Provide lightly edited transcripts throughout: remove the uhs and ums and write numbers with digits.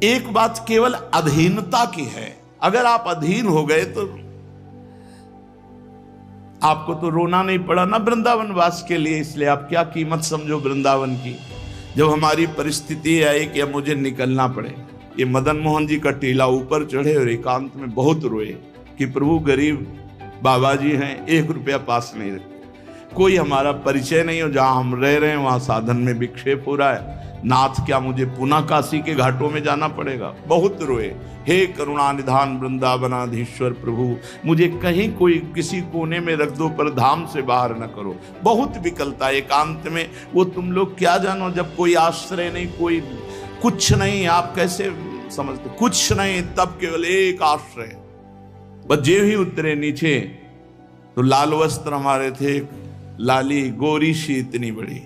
एक बात केवल अधीनता की है। अगर आप अधीन हो गए तो आपको तो रोना नहीं पड़ा ना वृंदावन वास के लिए, इसलिए आप क्या कीमत समझो वृंदावन की। जब हमारी परिस्थिति आई कि अब मुझे निकलना पड़े, ये मदन मोहन जी का टीला ऊपर चढ़े और एकांत में बहुत रोए कि प्रभु गरीब बाबा जी हैं, 1 रुपया पास नहीं रखते, कोई हमारा परिचय नहीं हो, जहां हम रह रहे हैं वहां साधन में विक्षेप हो रहा है, नाथ क्या मुझे पुनः काशी के घाटों में जाना पड़ेगा। बहुत रोए, हे करुणा निधान वृंदावनाधीश्वर प्रभु, मुझे कहीं कोई किसी कोने में रख दो पर धाम से बाहर न करो। बहुत विकलता एकांत में, वो तुम लोग क्या जानो, जब कोई आश्रय नहीं, कोई कुछ नहीं, आप कैसे समझते, कुछ नहीं, तब केवल एक आश्रय। बस जे ही उतरे नीचे तो लाल वस्त्र हमारे थे, लाली गोरी सी इतनी बड़ी,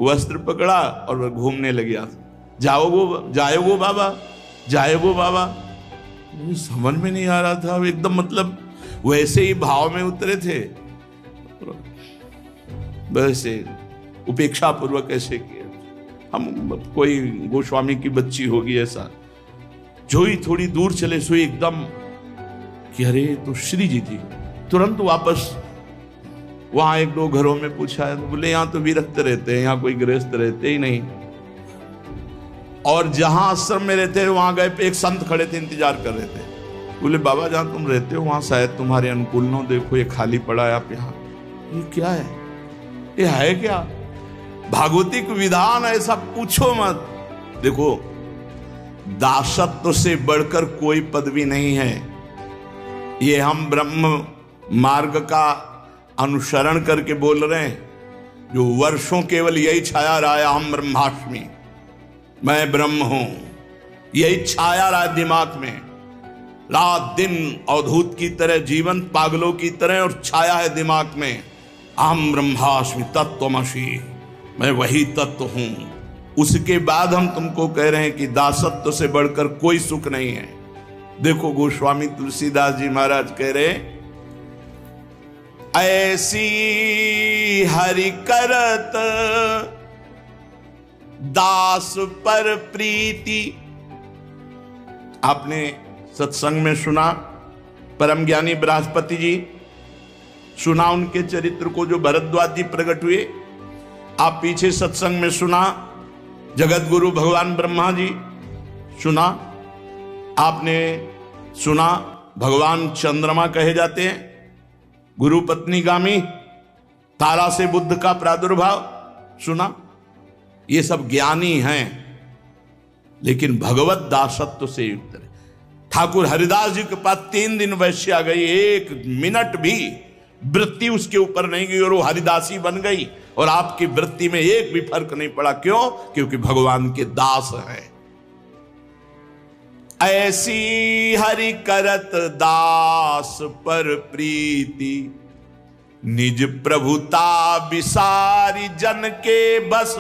वस्त्र पकड़ा और वह घूमने लग गया, जाओ बाबा, जाओ बाबा। समझ में नहीं आ रहा था, एकदम मतलब वैसे ही भाव में उतरे थे, वैसे उपेक्षा पूर्वक ऐसे किया। हम कोई गोस्वामी की बच्ची होगी ऐसा, जो ही थोड़ी दूर चले सो एकदम कि अरे तो श्री जी थी। तुरंत वापस वहां 1-2 घरों में पूछा है तो बोले यहाँ तो विरक्त रहते हैं, यहाँ कोई गृहस्थ रहते ही नहीं। और जहां आश्रम में रहते हैं वहां गए पे एक संत खड़े थे, इंतजार कर रहे थे। बोले बाबा जहां तुम रहते हो वहां शायद तुम्हारे अनुकूल न हो, देखो ये खाली पड़ा है, आप यहाँ, ये क्या है, ये है क्या? भागवतिक विधान ऐसा पूछो मत। देखो दासत्व से बढ़कर कोई पदवी नहीं है। ये हम ब्रह्म मार्ग का अनुसरण करके बोल रहे हैं, जो वर्षों केवल यही छाया रहा, हम ब्रह्मास्मि, मैं ब्रह्म हूं, यही छाया रहा दिमाग में, रात दिन अवधूत की तरह, जीवन पागलों की तरह, और छाया है दिमाग में, अहम ब्रह्मास्मि तत्त्वमसि, मैं वही तत्व हूं। उसके बाद हम तुमको कह रहे हैं कि दासत्व से बढ़कर कोई सुख नहीं है। देखो गोस्वामी तुलसीदास जी महाराज कह रहे, ऐसी हरि करत दास पर प्रीति। आपने सत्संग में सुना परम ज्ञानी बृहस्पति जी, सुना उनके चरित्र को जो भरद्वाज जी प्रकट हुए। आप पीछे सत्संग में सुना जगत गुरु भगवान ब्रह्मा जी, सुना आपने, सुना भगवान चंद्रमा कहे जाते हैं, गुरु पत्नी गामी, तारा से बुद्ध का प्रादुर्भाव सुना। ये सब ज्ञानी हैं, लेकिन भगवत दासत्व से युक्त है। ठाकुर हरिदास जी के पास 3 दिन वैश्या गई, 1 मिनट भी वृत्ति उसके ऊपर नहीं गई और वो हरिदासी बन गई, और आपकी वृत्ति में एक भी फर्क नहीं पड़ा। क्यों? क्योंकि भगवान के दास हैं। ऐसी हरि करत दास पर प्रीति, निज प्रभुता विसारी जन के बस,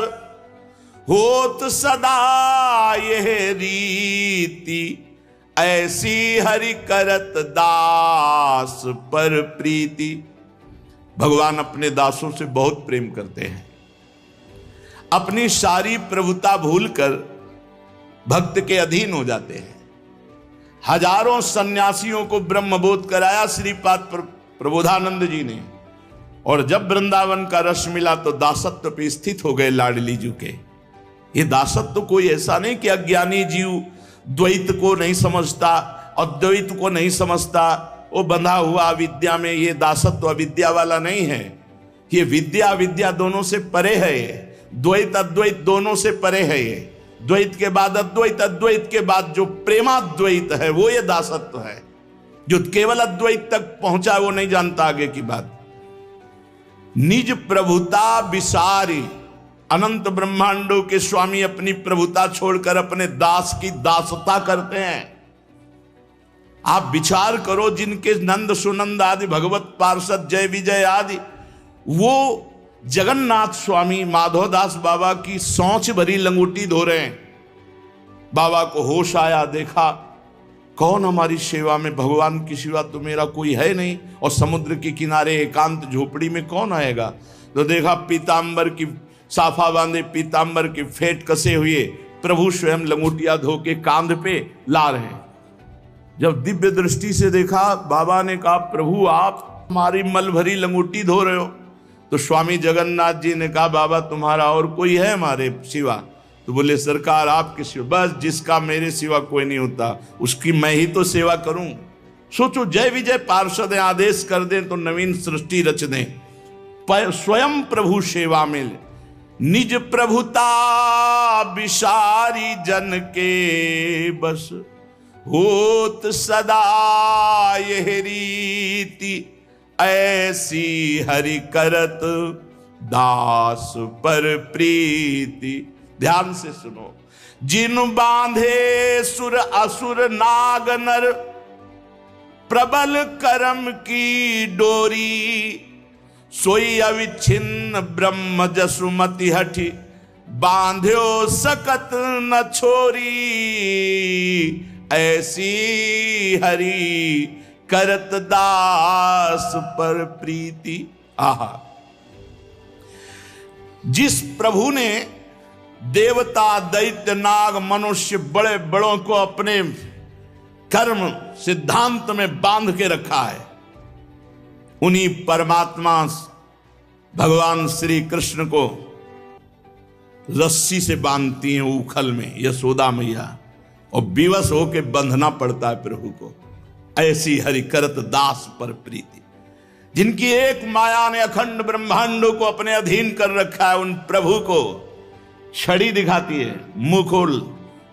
होत सदा यह रीति। ऐसी हरि करत दास पर प्रीति। भगवान अपने दासों से बहुत प्रेम करते हैं। अपनी सारी प्रभुता भूलकर भक्त के अधीन हो जाते हैं। हजारों सन्यासियों को ब्रह्मबोध कराया श्रीपाद प्रबोधानंद जी ने, और जब वृंदावन का रस मिला तो दासत्व पे स्थित हो गए लाडली जी के। ये दासत्व कोई ऐसा नहीं कि अज्ञानी जीव द्वैत को नहीं समझता, अद्वैत को नहीं समझता, वो बंधा हुआ अविद्या में। ये दासत्व अविद्या वाला नहीं है। ये विद्या अविद्या दोनों से परे है। ये द्वैत अद्वैत दोनों से परे है। ये द्वैत के बाद अद्वैत, अद्वैत के बाद जो प्रेमाद्वैत है वो ये दासत्व है। जो केवल अद्वैत तक पहुंचा वो नहीं जानता आगे की बात। निज प्रभुता विसारी, अनंत ब्रह्मांडों के स्वामी अपनी प्रभुता छोड़कर अपने दास की दासता करते हैं। आप विचार करो, जिनके नंद सुनंद आदि भगवत पार्षद जय विजय आदि, वो जगन्नाथ स्वामी माधवदास बाबा की सौंच भरी लंगोटी धो रहे हैं। बाबा को होश आया, देखा कौन हमारी सेवा में, भगवान की सिवा तो मेरा कोई है नहीं, और समुद्र के किनारे एकांत झोपड़ी में कौन आएगा। तो देखा पीतांबर की साफा बांधे, पीतांबर की फेंट कसे हुए, प्रभु स्वयं लंगोटिया धो के कांध पे ला रहे हैं। जब दिव्य दृष्टि से देखा, बाबा ने कहा प्रभु आप हमारी मल भरी लंगोटी धो रहे हो। तो स्वामी जगन्नाथ जी ने कहा बाबा तुम्हारा और कोई है हमारे सिवा? तो बोले सरकार आपके सिवा, बस जिसका मेरे सिवा कोई नहीं होता उसकी मैं ही तो सेवा करूं। सोचो, जय विजय पार्षद आदेश कर दें तो नवीन सृष्टि रच दें, स्वयं प्रभु सेवा में निज प्रभुता विसारी जन के बस, होत सदा यह रीति ऐसी हरि करत दास पर प्रीति। ध्यान से सुनो। जिन बांधे सुर असुर नाग नर, प्रबल कर्म की डोरी, सोई अविच्छिन्न ब्रह्म जसुमति हठि, बांध्यो सकत न छोरी, ऐसी हरि करत दास पर प्रीति। आहा, जिस प्रभु ने देवता दैत्य नाग मनुष्य बड़े बड़ों को अपने कर्म सिद्धांत में बांध के रखा है, उन्हीं परमात्मा भगवान श्री कृष्ण को रस्सी से बांधती हैं उखल में यशोदा मैया, और विवश होके बंधना पड़ता है प्रभु को। ऐसी हरि करत दास पर प्रीति। जिनकी एक माया ने अखंड ब्रह्मांडों को अपने अधीन कर रखा है, उन प्रभु को छड़ी दिखाती है, मुंह खोल,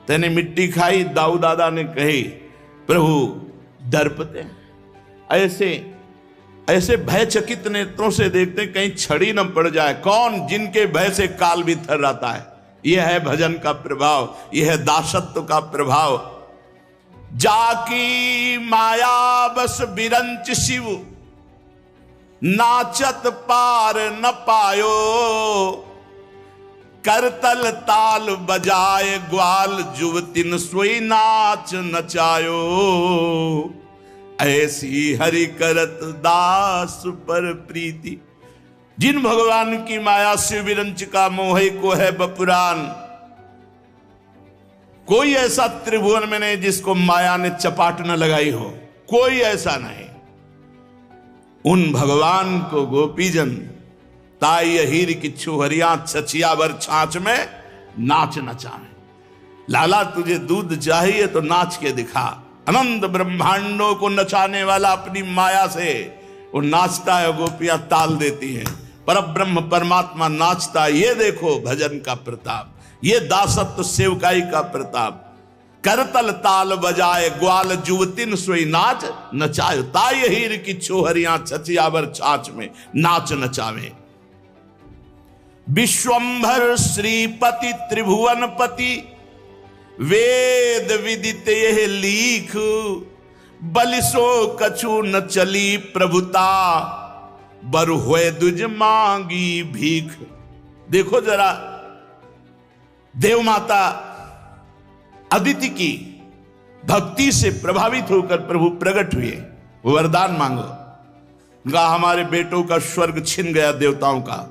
तेने मिट्टी खाई, दाऊ दादा ने कही। प्रभु दर्पते ऐसे ऐसे भयचकित नेत्रों से देखते कहीं छड़ी न पड़ जाए। कौन? जिनके भय से काल भी थर्राता है। यह है भजन का प्रभाव, यह है दासत्व का प्रभाव। जाकी माया बस बिरंच शिव, नाचत पार न पायो, करतल ताल बजाए ग्वाल, जुवतिन सोई नाच नचायो, ऐसी हरि करत दास पर प्रीति। जिन भगवान की माया से विरंच का मोह को है बपुरान, कोई ऐसा त्रिभुवन में नहीं जिसको माया ने चपाट न लगाई हो, कोई ऐसा नहीं। उन भगवान को गोपीजन ताई हीर की छुहरियां छछिया बर छाछ में नाच नचाए। लाला तुझे दूध चाहिए तो नाच के दिखा। अनंत ब्रह्मांडों को नचाने वाला अपनी माया से वो नाचता है, गोपियां ताल देती हैं, पर ब्रह्म परमात्मा नाचता है। ये देखो भजन का प्रताप, ये दासत्व सेवकाई का प्रताप। करतल ताल बजाए ग्वाल, जुवतिन सोई नाच नचायो, ताई हीर की छोहरियां छछियावर छाछ में नाच नचावे। विश्वंभर श्रीपति त्रिभुवनपति, वेद विदित यह लीख, बलिसो कछु न चली प्रभुता, बर हुए दुज मांगी भीख। देखो जरा, देव माता अदिति की भक्ति से प्रभावित होकर प्रभु प्रकट हुए, वरदान मांगो। कहा हमारे बेटों का स्वर्ग छिन गया देवताओं का।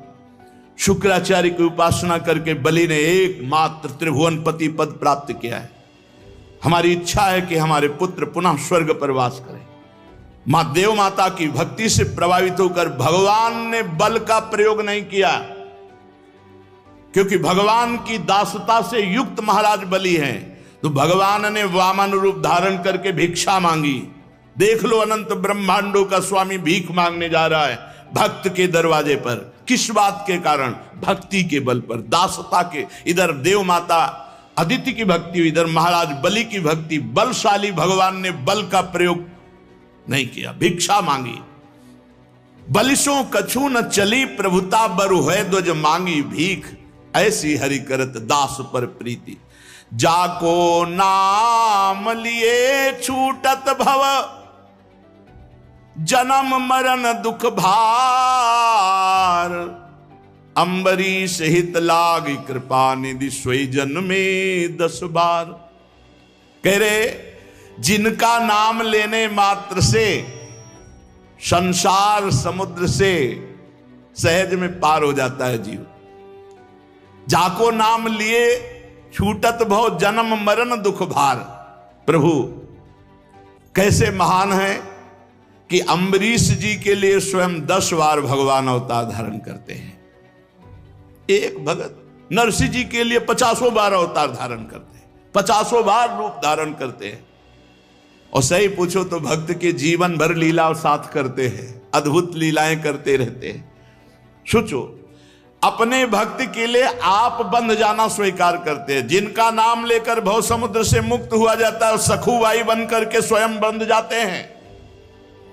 शुक्राचार्य की उपासना करके बलि ने एकमात्र त्रिभुवनपति पद प्राप्त किया है। हमारी इच्छा है कि हमारे पुत्र पुनः स्वर्ग पर वास करें। मां देव माता की भक्ति से प्रभावित होकर भगवान ने बल का प्रयोग नहीं किया, क्योंकि भगवान की दासता से युक्त महाराज बलि हैं। तो भगवान ने वामन रूप धारण करके भिक्षा मांगी। देख लो, अनंत ब्रह्मांडों का स्वामी भीख मांगने जा रहा है भक्त के दरवाजे पर। किस बात के कारण? भक्ति के बल पर, दासता के। इधर देव माता अदिति की भक्ति, इधर महाराज बलि की भक्ति। बलशाली भगवान ने बल का प्रयोग नहीं किया, भिक्षा मांगी। बलिसों कछु न चली प्रभुता, बरु है ध्वज मांगी भीख, ऐसी हरि करत दास पर प्रीति। जाको नाम लिए छूटत भव, जन्म मरण दुख भार, अम्बरीश हित लाग कृपा निधि, सोई जन्मे 10 बार। कह रहे जिनका नाम लेने मात्र से संसार समुद्र से सहज में पार हो जाता है जीव। जाको नाम लिए छूटत भव जन्म मरण दुख भार। प्रभु कैसे महान है कि अम्बरीश जी के लिए स्वयं 10 बार भगवान अवतार धारण करते हैं। एक भगत नरसिंह जी के लिए 50 बार अवतार धारण करते हैं, 50 बार रूप धारण करते हैं। और सही पूछो तो भक्त के जीवन भर लीला और साथ करते हैं, अद्भुत लीलाएं करते रहते हैं। सोचो, अपने भक्त के लिए आप बंध जाना स्वीकार करते हैं। जिनका नाम लेकर भव समुद्र से मुक्त हुआ जाता है, सखुबाई बन करके स्वयं बंध जाते हैं,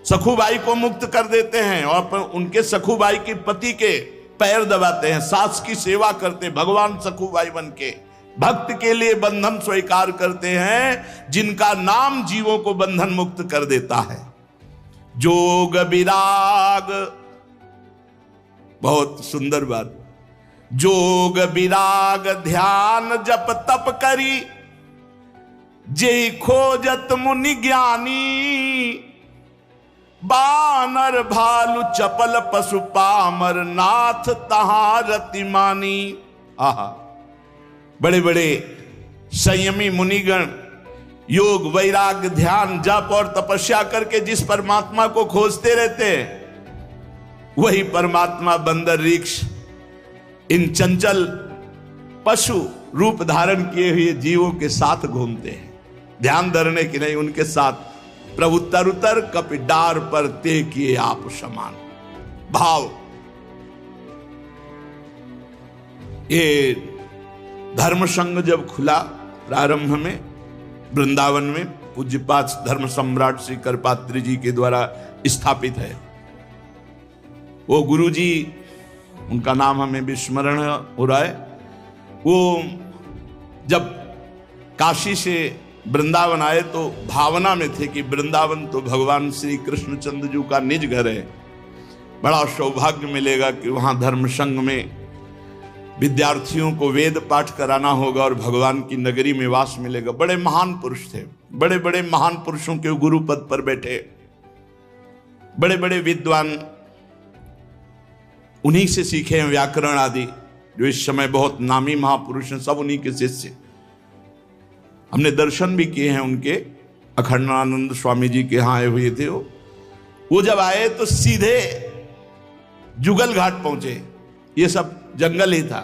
सखुबाई को मुक्त कर देते हैं और उनके सखुबाई के पति के पैर दबाते हैं, सास की सेवा करते, भगवान सखुबाई बन के भक्त के लिए बंधन स्वीकार करते हैं। जिनका नाम जीवों को बंधन मुक्त कर देता है। जोग विराग, बहुत सुंदर बात। जोग विराग ध्यान जप तप करी, जे खोजत मुनि ज्ञानी। बानर भालु चपल पशु पामर, नाथ तहां रति मानी। आहा, बड़े बड़े संयमी मुनिगण योग वैराग्य ध्यान जप और तपस्या करके जिस परमात्मा को खोजते रहते हैं, वही परमात्मा बंदर ऋक्ष इन चंचल पशु रूप धारण किए हुए जीवों के साथ घूमते हैं। ध्यान धरने की नहीं, उनके साथ। प्रभु तरुतर कपिडार पर ते किए आप समान। भाव, ये धर्म संघ जब खुला प्रारंभ में वृंदावन में, पूज्यपाद धर्म सम्राट श्री करपात्री जी के द्वारा स्थापित है। वो गुरु जी, उनका नाम हमें विस्मरण हो रहा है, वो जब काशी से वृंदावन आए तो भावना में थे कि वृंदावन तो भगवान श्री कृष्णचंद्र जी का निज घर है, बड़ा सौभाग्य मिलेगा कि वहां धर्म संघ में विद्यार्थियों को वेद पाठ कराना होगा और भगवान की नगरी में वास मिलेगा। बड़े महान पुरुष थे, बड़े बड़े महान पुरुषों के गुरु पद पर बैठे बड़े बड़े विद्वान, उन्हीं से सीखे हैं व्याकरण आदि, जो इस समय बहुत नामी महापुरुष हैं, सब उन्हीं के शिष्य। हमने दर्शन भी किए हैं उनके, अखंडानंद स्वामी जी के यहाँ आए हुए थे। वो जब आए तो सीधे जुगल घाट पहुंचे। ये सब जंगल ही था।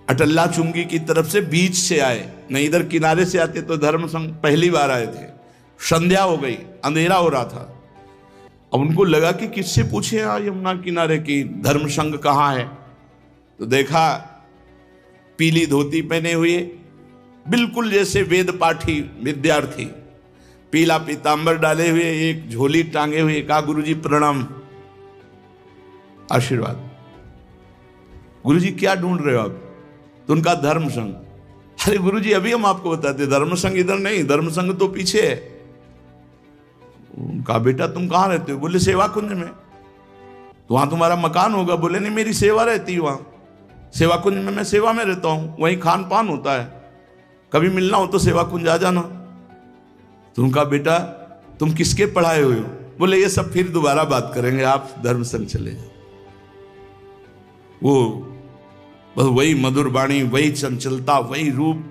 अटल्ला चुंगी की तरफ से बीच से आए, नहीं इधर किनारे से आते तो धर्म संघ पहली बार आए थे। संध्या हो गई, अंधेरा हो रहा था। अब उनको लगा कि किससे पूछे यमुना किनारे की धर्म संघ कहाँ है। तो देखा पीली धोती पहने हुए, बिल्कुल जैसे वेद पाठी विद्यार्थी, पीला पीतांबर डाले हुए, एक झोली टांगे हुए। कहा, गुरुजी प्रणाम, आशीर्वाद। गुरुजी क्या ढूंढ रहे हो आप? तो उनका धर्म संघ। अरे गुरुजी अभी हम आपको बताते, धर्म संघ इधर नहीं, धर्म संघ तो पीछे है। उनका बेटा तुम कहां रहते हो? बोले सेवा कुंज में। तो वहां तुम्हारा मकान होगा? बोले नहीं, मेरी सेवा रहती है वहां, सेवा कुंज में मैं सेवा में रहता हूं, वहीं खान पान होता है, कभी मिलना हो तो सेवा कुंज आ जाना। तो उनका बेटा तुम किसके पढ़ाए हुए हो? बोले ये सब फिर दोबारा बात करेंगे, आप धर्म संघ चले जाओ। वो बस वही मधुर वाणी, वही चंचलता, वही रूप।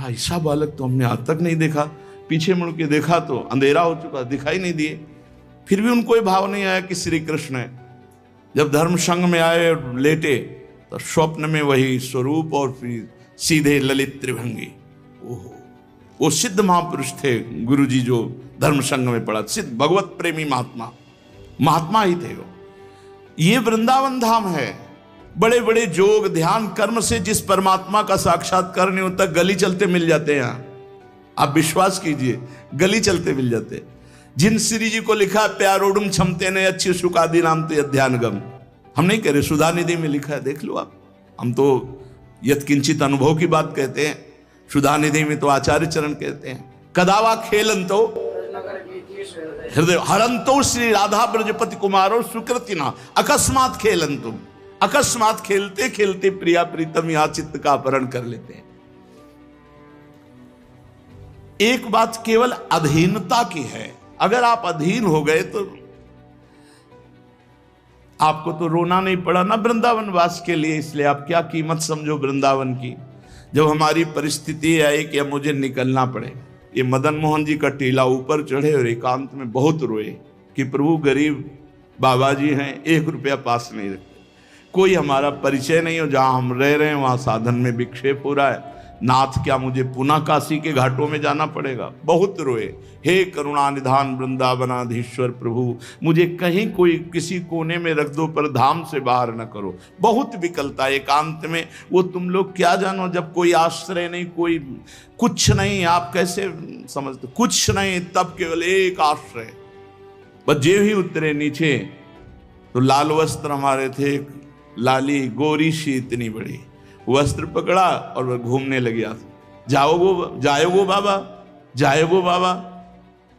ऐसा बालक तो हमने आज तक नहीं देखा। पीछे मुड़ के देखा तो अंधेरा हो चुका, दिखाई नहीं दिए। फिर भी उनको ये भाव नहीं आया कि श्री कृष्ण है। जब धर्म संघ में आए और लेटे तो स्वप्न में वही स्वरूप और फिर सीधे ललित त्रिभंगी। ओहो, वो सिद्ध महापुरुष थे गुरुजी जो धर्म संघ में पढ़ा, सिद्ध भगवत प्रेमी महात्मा ही थे वो। ये वृंदावन धाम है। बड़े बड़े जोग ध्यान कर्म से जिस परमात्मा का साक्षात्कार नहीं होता, गली चलते मिल जाते हैं यहाँ। आप विश्वास कीजिए, गली चलते मिल जाते। जिन श्री जी को लिखा प्यारोडुम क्षमते ने अच्छी सुखादि नाम तो ध्यान गम, हम नहीं कह रहे, सुधा निधि में लिखा है, देख लो आप। हम तो यत्किंचित अनुभव की बात कहते हैं, सुधा निधि में तो आचार्य चरण कहते हैं। कदावा खेलंतो हृदय हरंतो श्री राधा ब्रजपति कुमारो सुकृतिना अकस्मात खेलंतो। अकस्मात खेलते खेलते प्रिया प्रीतम यहां चित्त का अपहरण कर लेते हैं। एक बात केवल अधीनता की है। अगर आप अधीन हो गए तो आपको तो रोना नहीं पड़ा ना वृंदावन वास के लिए, इसलिए आप क्या कीमत समझो वृंदावन की। जब हमारी परिस्थिति आई कि अब मुझे निकलना पड़ेगा, ये मदन मोहन जी का टीला ऊपर चढ़े और एकांत में बहुत रोए कि प्रभु गरीब बाबा जी हैं, 1 रुपया पास नहीं रखते, कोई हमारा परिचय नहीं हो, जहाँ हम रह रहे हैं वहाँ साधन में विक्षेप हो रहा है, नाथ क्या मुझे पुनः काशी के घाटों में जाना पड़ेगा। बहुत रोए, हे करुणा निधान वृंदावनाधीश्वर प्रभु, मुझे कहीं कोई किसी कोने में रख दो पर धाम से बाहर न करो। बहुत विकलता एकांत में, वो तुम लोग क्या जानो, जब कोई आश्रय नहीं, कोई कुछ नहीं, आप कैसे समझते, कुछ नहीं, तब केवल एक आश्रय। बस जे ही उतरे नीचे तो लाल वस्त्र हमारे थे, लाली गोरी सी इतनी बड़ी, वस्त्र पकड़ा और वह घूमने लग गया, जाओगो बाबा, जाएगो बाबा।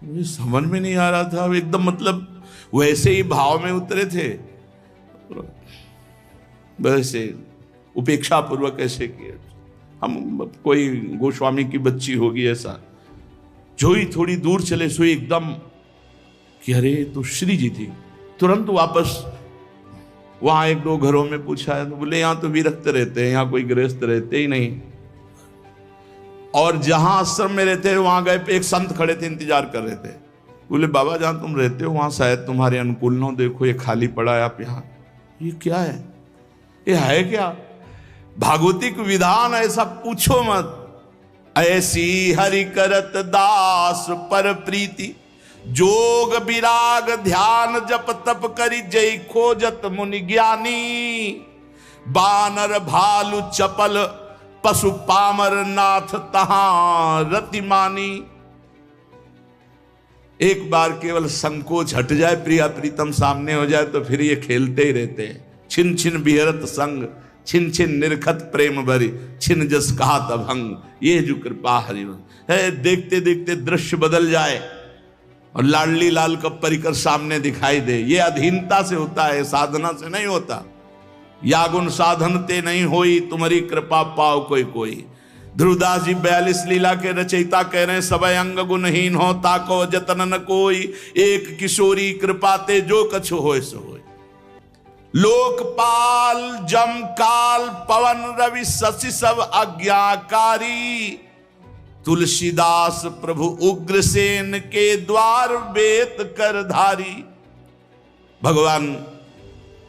मुझे समझ में नहीं आ रहा था, एकदम मतलब वैसे ही भाव में उतरे थे, वैसे उपेक्षा पूर्वक ऐसे किए, हम कोई गोस्वामी की बच्ची होगी ऐसा। जो ही थोड़ी दूर चले सो एकदम कि अरे तो श्री जी थी, तुरंत वापस वहां 1-2 घरों में पूछा है तो बोले यहाँ तो विरक्त रहते हैं, यहाँ कोई गृहस्थ रहते ही नहीं। और जहां आश्रम में रहते हैं वहां गए, एक संत खड़े थे, इंतजार कर रहे थे। बोले बाबा जहां तुम रहते हो वहां शायद तुम्हारे अनुकूल न हो, देखो ये खाली पड़ा है, आप यहाँ, ये क्या है, ये है क्या? भागवतिक विधान ऐसा पूछो मत। ऐसी हरि करत दास पर प्रीति, जोग विराग ध्यान जप तप करी जय खोजत मुनि ज्ञानी। बानर भालु चपल पशु पामर नाथ तहां रतिमानी। एक बार केवल संकोच हट जाए, प्रिया प्रीतम सामने हो जाए तो फिर ये खेलते ही रहते हैं। छिन छिन बिहरत संग, छिन छिन निरखत प्रेम भरी, छिन जस कहात अभंग। ये जो कृपा हरि है, देखते देखते दृश्य बदल जाए और लाडली लाल का परिकर सामने दिखाई दे। ये अधीनता से होता है, साधना से नहीं होता। या गुण साधन ते नहीं होई, तुम्हारी कृपा पाओ कोई कोई। ध्रुवदास जी 42 लीला के रचयिता कह रहे हैं, सबय अंग गुणहीन हो ताको जतन न कोई। एक किशोरी कृपा ते जो कछु होय सो होय। लोकपाल जम काल पवन रवि शशि सब आज्ञाकारी। तुलसीदास प्रभु उग्रसेन के द्वार बेत कर धारी। भगवान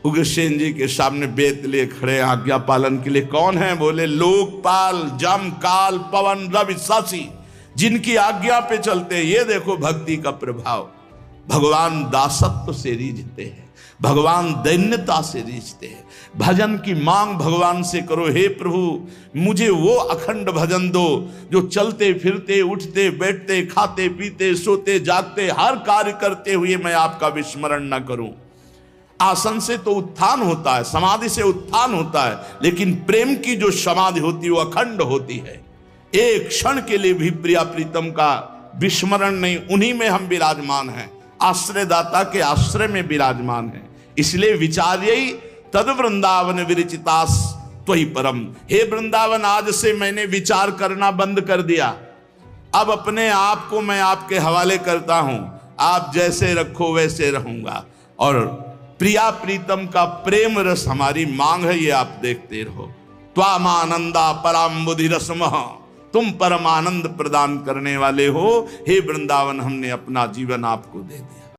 उग्रसेन जी के सामने बेत लिए खड़े आज्ञा पालन के लिए। कौन है? बोले लोकपाल जम काल पवन रवि शशि, जिनकी आज्ञा पे चलते हैं। ये देखो भक्ति का प्रभाव। भगवान दासत्व से रीझते हैं, भगवान दैन्यता से रीझते हैं। भजन की मांग भगवान से करो, हे प्रभु मुझे वो अखंड भजन दो जो चलते फिरते उठते बैठते खाते पीते सोते जागते हर कार्य करते हुए मैं आपका विस्मरण न करूं। आसन से तो उत्थान होता है, समाधि से उत्थान होता है, लेकिन प्रेम की जो समाधि होती है वो अखंड होती है। एक क्षण के लिए भी प्रिया प्रीतम का विस्मरण नहीं, उन्हीं में हम विराजमान हैं, आश्रयदाता के आश्रय में विराजमान हैं। इसलिए विचार्यै तद वृंदावन विरचितास त्वयि परम। हे वृंदावन, आज से मैंने विचार करना बंद कर दिया। अब अपने आप को मैं आपके हवाले करता हूं, आप जैसे रखो वैसे रहूंगा। और प्रिया प्रीतम का प्रेम रस हमारी मांग है, ये आप देखते रहो। त्वाम आनंदा पराम्बुधि रसमः, तुम परम आनंद प्रदान करने वाले हो। हे वृंदावन, हमने अपना जीवन आपको दे दिया।